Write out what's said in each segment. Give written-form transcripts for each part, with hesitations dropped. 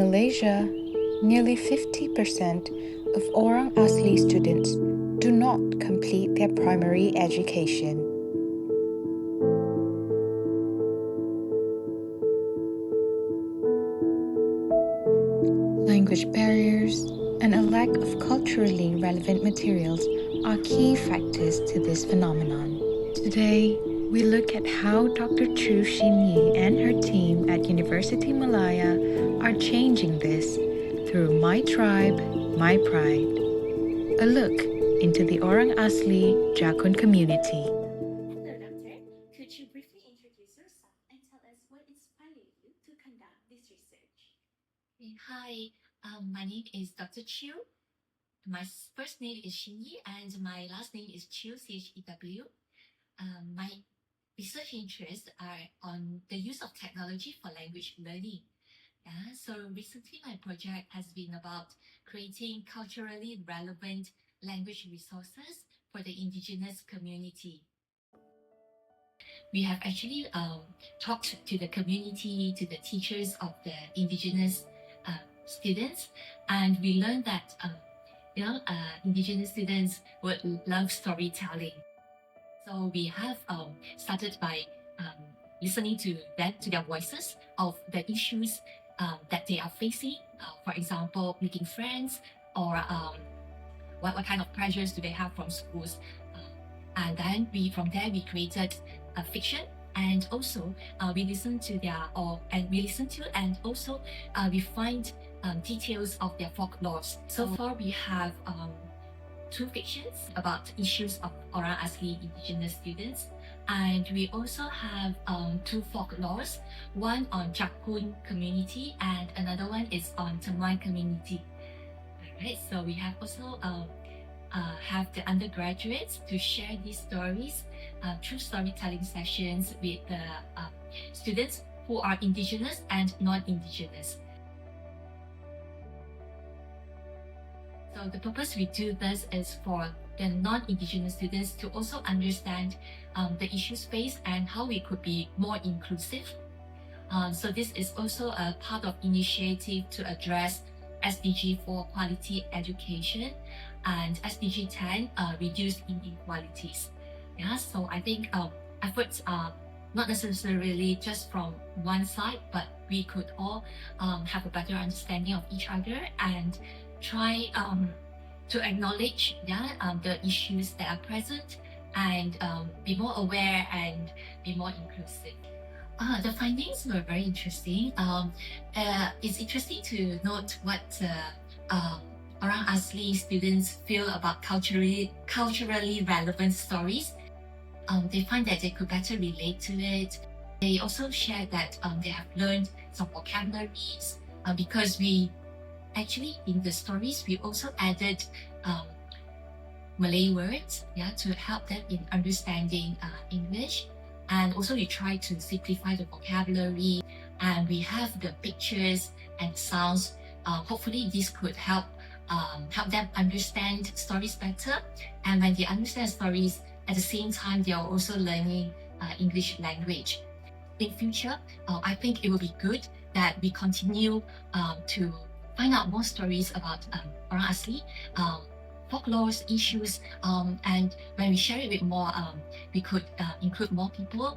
Malaysia, nearly 50% of Orang Asli students do not complete their primary education. Language barriers and a lack of culturally relevant materials are key factors to this phenomenon. Today, we look at how Dr. Shin Yi and her team at Universiti Malaya are changing this through My Tribe, My Pride. A look into the Orang Asli Jakun community. Hello, Doctor. Could you briefly introduce yourself and tell us what inspired you to conduct this research? Hi, my name is Dr. Chiu. My first name is Shin Yi and my last name is Chiu, CHEW. My research interests are on the use of technology for language learning. So recently my project has been about creating culturally relevant language resources for the indigenous community. We have actually talked to the community, to the teachers of the indigenous students, and we learned that indigenous students would love storytelling. So we have started by listening to them, to their voices of the issues that they are facing. For example, making friends, or what kind of pressures do they have from schools. And then from there we created a fiction, and also we listen to and also we find details of their folklores. So far we have 2 fictions about issues of Orang Asli indigenous students, and we also have 2 folklores, one on Jakun community and another one is on CHENYANG community. Alright, so we have also have the undergraduates to share these stories through storytelling sessions with the students who are indigenous and non-indigenous. So the purpose we do this is for the non-indigenous students to also understand the issues faced and how we could be more inclusive. So this is also a part of initiative to address SDG 4 quality education and SDG 10 reduce inequalities. So I think efforts are not necessarily just from one side, but we could all have a better understanding of each other and try to acknowledge the issues that are present and be more aware and be more inclusive. The findings were very interesting. It's interesting to note what Orang Asli students feel about culturally relevant stories. They find that they could better relate to it. They also shared that they have learned some vocabularies because we actually, in the stories, we also added Malay words to help them in understanding English. And also we try to simplify the vocabulary, and we have the pictures and sounds. Hopefully this could help them understand stories better. And when they understand stories, at the same time they are also learning English language. In future, I think it will be good that we continue to find out more stories about Orang Asli, folklores, issues, and when we share it with more, we could include more people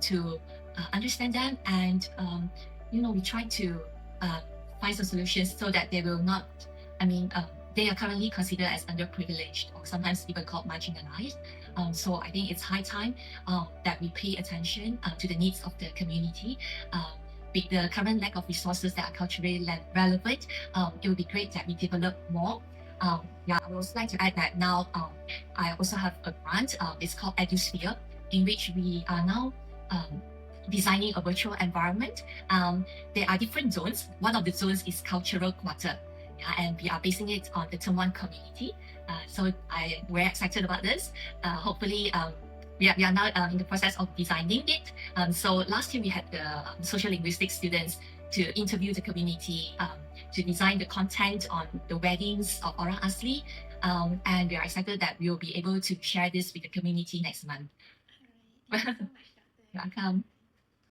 to understand them, and we try to find some solutions so that they will not, they are currently considered as underprivileged or sometimes even called marginalized. So I think it's high time that we pay attention to the needs of the community. With the current lack of resources that are culturally relevant, it would be great that we develop more. I would also like to add that now I also have a grant. It's called EduSphere, in which we are now designing a virtual environment. There are different zones. One of the zones is cultural quarter, and we are basing it on the CHENYANG community. So I am very excited about this. Hopefully, we are now in the process of designing it. So last year we had the social linguistics students to interview the community, to design the content on the weddings of Orang Asli, and we are excited that we will be able to share this with the community next month. Thank you so much, Doctor. You're welcome.